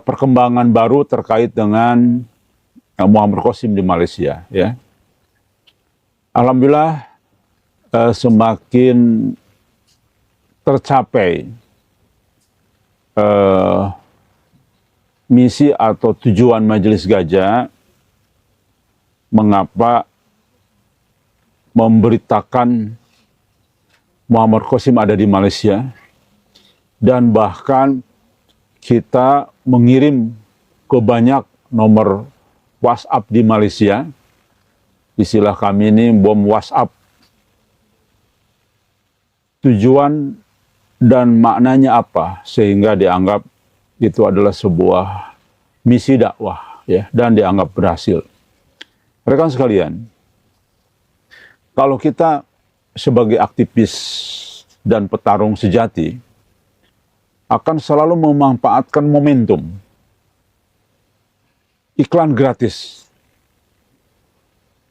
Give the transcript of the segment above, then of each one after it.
perkembangan baru terkait dengan Muhammad Qasim di Malaysia, ya. Alhamdulillah semakin tercapai misi atau tujuan Majelis Gajah mengapa memberitakan Muhammad Qasim ada di Malaysia, dan bahkan kita mengirim ke banyak nomor WhatsApp di Malaysia. Istilah kami ini bom WhatsApp. Tujuan dan maknanya apa sehingga dianggap itu adalah sebuah misi dakwah, ya, dan dianggap berhasil. Rekan sekalian, kalau kita sebagai aktivis dan petarung sejati akan selalu memanfaatkan momentum iklan gratis,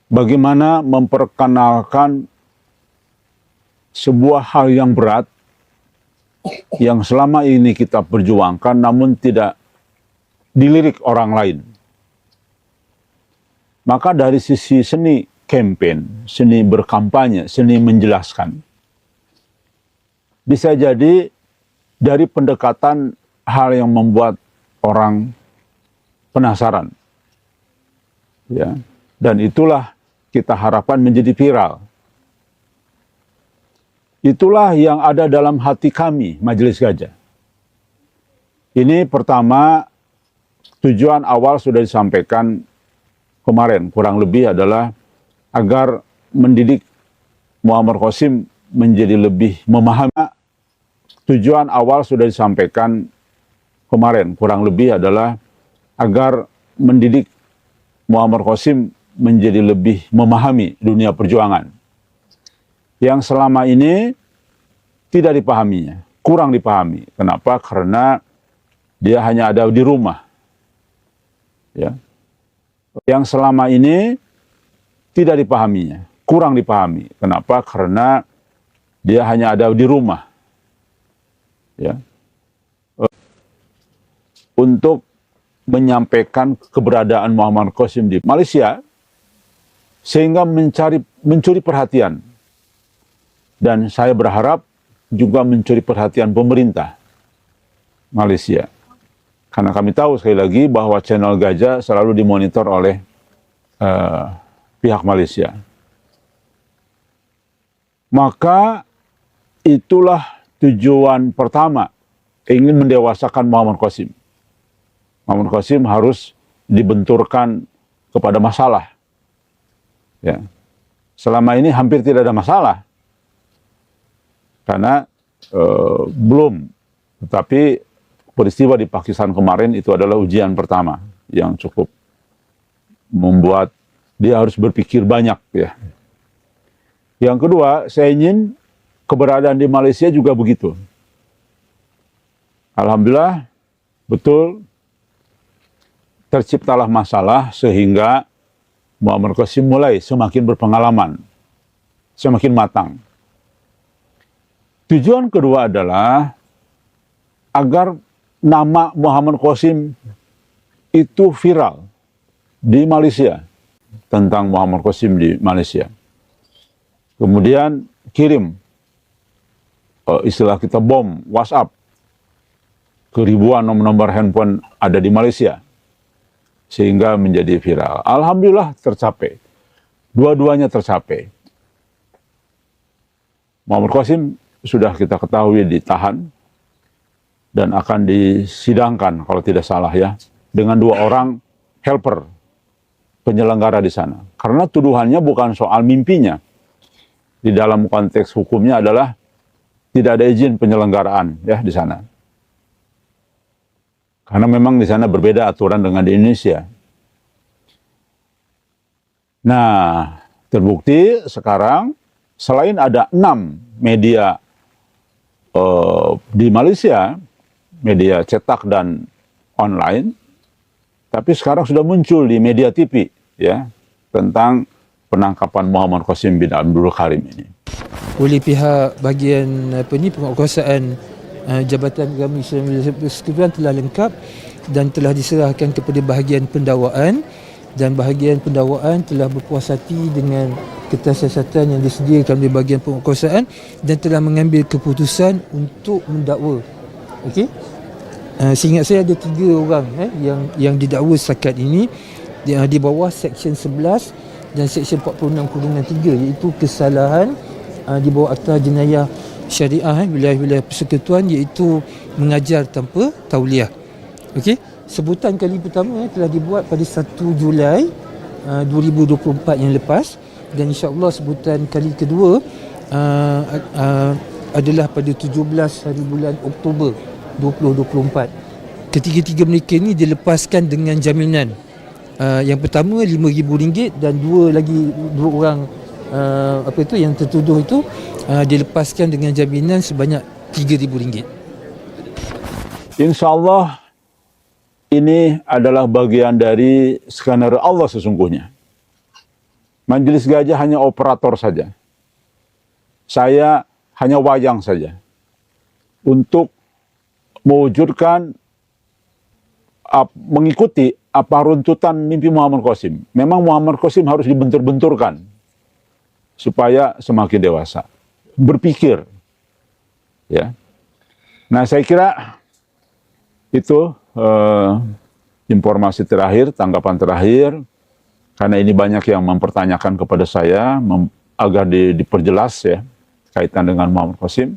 bagaimana memperkenalkan sebuah hal yang berat yang selama ini kita perjuangkan namun tidak dilirik orang lain. Maka dari sisi seni campaign, seni berkampanye, seni menjelaskan, bisa jadi dari pendekatan hal yang membuat orang penasaran, ya, dan itulah kita harapkan menjadi viral. Itulah yang ada dalam hati kami, Majelis Gajah. Ini pertama, tujuan awal sudah disampaikan kemarin, kurang lebih adalah agar mendidik Muhammad Qasim menjadi lebih memahami. Tujuan awal sudah disampaikan kemarin, kurang lebih adalah agar mendidik Muhammad Qasim menjadi lebih memahami dunia perjuangan yang selama ini tidak dipahaminya, kurang dipahami. Kenapa? Karena dia hanya ada di rumah, ya. Yang selama ini tidak dipahaminya, kurang dipahami. Kenapa? Karena dia hanya ada di rumah, ya. Untuk menyampaikan keberadaan Muhammad Qasim di Malaysia sehingga mencuri perhatian. Dan saya berharap juga mencuri perhatian pemerintah Malaysia. Karena kami tahu sekali lagi bahwa channel Gajah selalu dimonitor oleh pihak Malaysia. Maka itulah tujuan pertama, ingin mendewasakan Muhammad Qasim. Muhammad Qasim harus dibenturkan kepada masalah. Ya. Selama ini hampir tidak ada masalah. Karena belum, tetapi peristiwa di Pakistan kemarin itu adalah ujian pertama yang cukup membuat dia harus berpikir banyak, ya. Yang kedua, saya ingin keberadaan di Malaysia juga begitu. Alhamdulillah, betul terciptalah masalah sehingga Muhammad Qasim mulai semakin berpengalaman, semakin matang. Tujuan kedua adalah agar nama Muhammad Qasim itu viral di Malaysia, tentang Muhammad Qasim di Malaysia. Kemudian kirim istilah kita bom WhatsApp ke ribuan nomor handphone ada di Malaysia sehingga menjadi viral. Alhamdulillah tercapai. Dua-duanya tercapai. Muhammad Qasim sudah kita ketahui ditahan dan akan disidangkan kalau tidak salah, ya, dengan 2 orang helper penyelenggara di sana. Karena tuduhannya bukan soal mimpinya. Di dalam konteks hukumnya adalah tidak ada izin penyelenggaraan, ya, di sana. Karena memang di sana berbeda aturan dengan di Indonesia. Nah, terbukti sekarang selain ada 6 media di Malaysia, media cetak dan online, tapi sekarang sudah muncul di media TV, ya, tentang penangkapan Muhammad Qasim bin Abdul Karim ini. Oleh pihak bahagian penguatkuasaan Jabatan Agama Islam Persekutuan telah lengkap dan telah diserahkan kepada bahagian pendakwaan, dan bahagian pendakwaan telah berpuas hati dengan kertas siasatan yang disediakan di bahagian penguatkuasaan dan telah mengambil keputusan untuk mendakwa. Okey. Seingat saya ada 3 orang yang didakwa setakat ini di bawah Seksyen 11 dan Seksyen 46/3, iaitu kesalahan di bawah Akta Jenayah Syariah wilayah-wilayah persekutuan, iaitu mengajar tanpa tauliah. Okey. Sebutan kali pertama telah dibuat pada 1 Julai 2024 yang lepas, dan insya-Allah sebutan kali kedua adalah pada 17 hari bulan Oktober 2024. Ketiga-tiga mereka ini dilepaskan dengan jaminan. Yang pertama RM5,000 dan dua orang yang tertuduh itu dilepaskan dengan jaminan sebanyak RM3,000. InsyaAllah ini adalah bagian dari skenario Allah sesungguhnya. Majelis Gajah hanya operator saja. Saya hanya wayang saja untuk mewujudkan mengikuti apa runtutan mimpi Muhammad Qasim. Memang Muhammad Qasim harus dibentur-benturkan supaya semakin dewasa, berpikir. Ya. Nah, saya kira itu informasi terakhir, tanggapan terakhir, karena ini banyak yang mempertanyakan kepada saya agar diperjelas ya kaitan dengan Muhammad Qasim.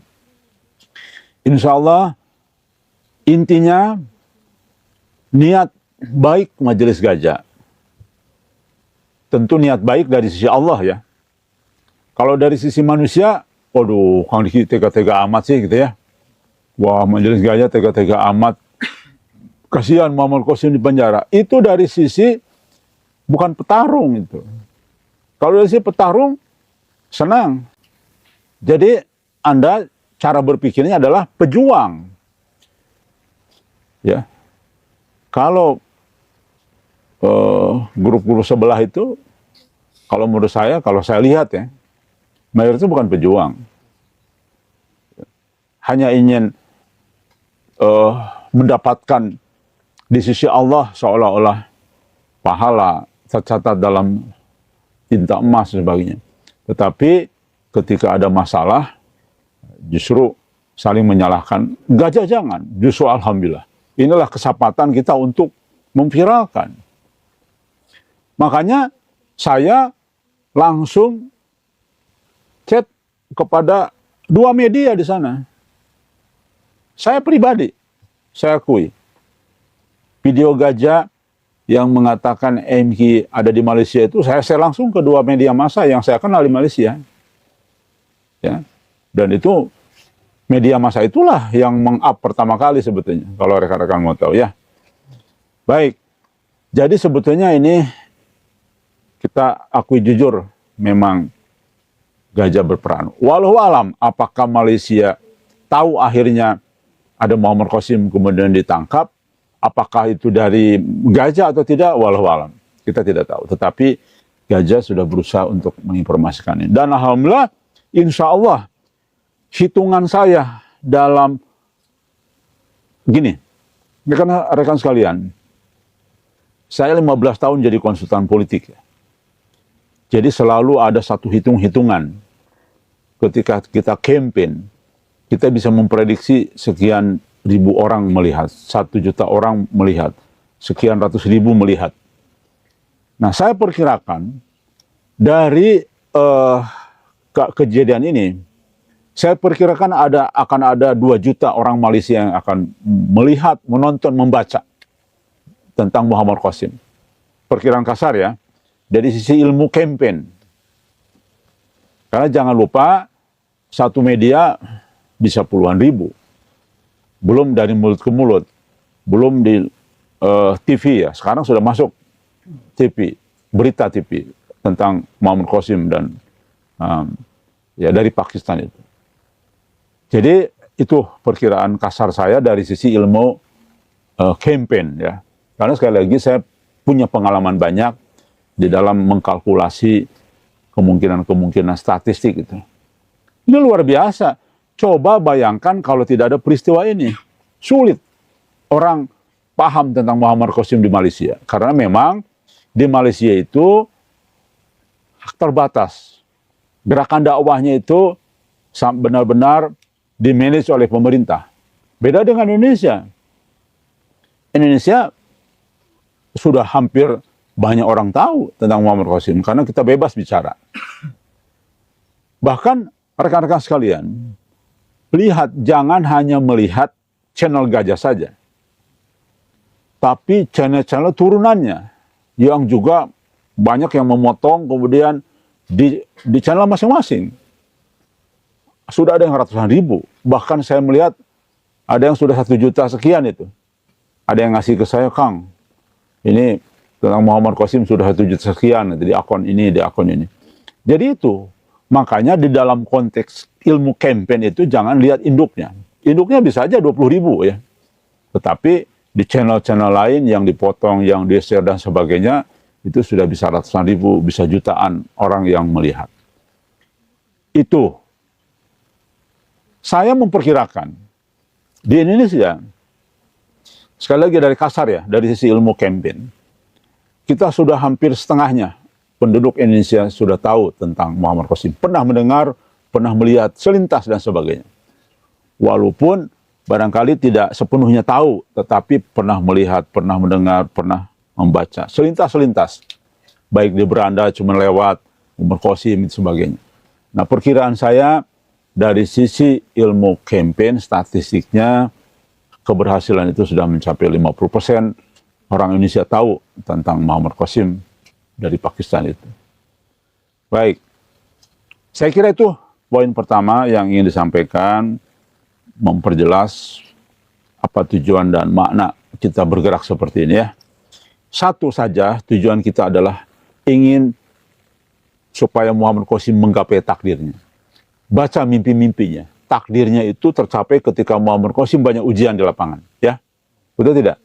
Insya Allah intinya niat baik Majelis Gajah, tentu niat baik dari sisi Allah ya. Kalau dari sisi manusia, waduh, Kang Diki tega-tega amat sih gitu ya. Wah, Majelis Gajah tega-tega amat. Kasihan Muhammad Qasim di penjara. Itu dari sisi bukan petarung itu. Kalau dari sisi petarung, senang. Jadi Anda cara berpikirnya adalah pejuang. Ya. Kalau grup-grup sebelah itu, kalau menurut saya, kalau saya lihat ya, mayoritas bukan pejuang. Hanya ingin mendapatkan di sisi Allah seolah-olah pahala tercatat dalam tinta emas dan sebagainya. Tetapi ketika ada masalah, justru saling menyalahkan. Gajah jangan, justru alhamdulillah. Inilah kesempatan kita untuk memviralkan. Makanya saya langsung chat kepada 2 media di sana. Saya pribadi, saya akui. Video Gajah yang mengatakan MK ada di Malaysia itu, saya langsung ke 2 media massa yang saya kenal di Malaysia. Ya. Dan itu media massa itulah yang meng-up pertama kali sebetulnya, kalau rekan-rekan mau tahu ya. Baik, jadi sebetulnya ini kita akui jujur, memang Gajah berperan. Walau alam, apakah Malaysia tahu akhirnya ada Muhammad Qasim kemudian ditangkap, apakah itu dari Gajah atau tidak, walau alam, kita tidak tahu. Tetapi Gajah sudah berusaha untuk menginformasikan ini. Dan alhamdulillah, insya Allah, hitungan saya dalam gini, rekan sekalian, saya 15 tahun jadi konsultan politik ya. Jadi selalu ada satu hitung-hitungan. Ketika kita campaign, kita bisa memprediksi sekian ribu orang melihat, 1 juta orang melihat, sekian ratus ribu melihat. Nah, saya perkirakan dari kejadian ini, saya perkirakan akan ada 2 juta orang Malaysia yang akan melihat, menonton, membaca tentang Muhammad Qasim. Perkiraan kasar ya, dari sisi ilmu campaign. Karena jangan lupa, satu media bisa puluhan ribu. Belum dari mulut ke mulut, belum di TV ya. Sekarang sudah masuk TV, berita TV tentang Muhammad Qasim dan ya dari Pakistan itu. Jadi itu perkiraan kasar saya dari sisi ilmu campaign ya. Karena sekali lagi saya punya pengalaman banyak di dalam mengkalkulasi kemungkinan-kemungkinan statistik itu. Ini luar biasa. Coba bayangkan kalau tidak ada peristiwa ini. Sulit orang paham tentang Muhammad Qasim di Malaysia. Karena memang di Malaysia itu terbatas. Gerakan dakwahnya itu benar-benar dimanage oleh pemerintah. Beda dengan Indonesia. Indonesia sudah hampir banyak orang tahu tentang Muhammad Qasim karena kita bebas bicara. Bahkan rekan-rekan sekalian, lihat, jangan hanya melihat channel Gajah saja, tapi channel-channel turunannya yang juga banyak yang memotong kemudian di channel masing-masing. Sudah ada yang ratusan ribu, bahkan saya melihat ada yang sudah 1 juta sekian itu. Ada yang ngasih ke saya, Kang, ini tentang Muhammad Qasim sudah 1 juta sekian di akun ini, di akun ini. Jadi itu, makanya di dalam konteks ilmu campaign itu jangan lihat induknya. Induknya bisa aja 20.000 ya. Tetapi di channel-channel lain yang dipotong, yang di-share dan sebagainya, itu sudah bisa ratusan ribu, bisa jutaan orang yang melihat. Itu. Saya memperkirakan di Indonesia, sekali lagi dari kasar ya, dari sisi ilmu campaign, kita sudah hampir setengahnya penduduk Indonesia sudah tahu tentang Muhammad Qasim. Pernah mendengar, pernah melihat, selintas dan sebagainya. Walaupun barangkali tidak sepenuhnya tahu, tetapi pernah melihat, pernah mendengar, pernah membaca. Selintas-selintas. Baik di beranda cuma lewat, Muhammad Qasim dan sebagainya. Nah, perkiraan saya dari sisi ilmu campaign, statistiknya, keberhasilan itu sudah mencapai 50%. Orang Indonesia tahu tentang Muhammad Qasim dari Pakistan itu. Baik, saya kira itu poin pertama yang ingin disampaikan, memperjelas apa tujuan dan makna kita bergerak seperti ini ya. Satu saja tujuan kita adalah ingin supaya Muhammad Qasim menggapai takdirnya. Baca mimpi-mimpinya. Takdirnya itu tercapai ketika Muhammad Qasim banyak ujian di lapangan. Ya, betul tidak?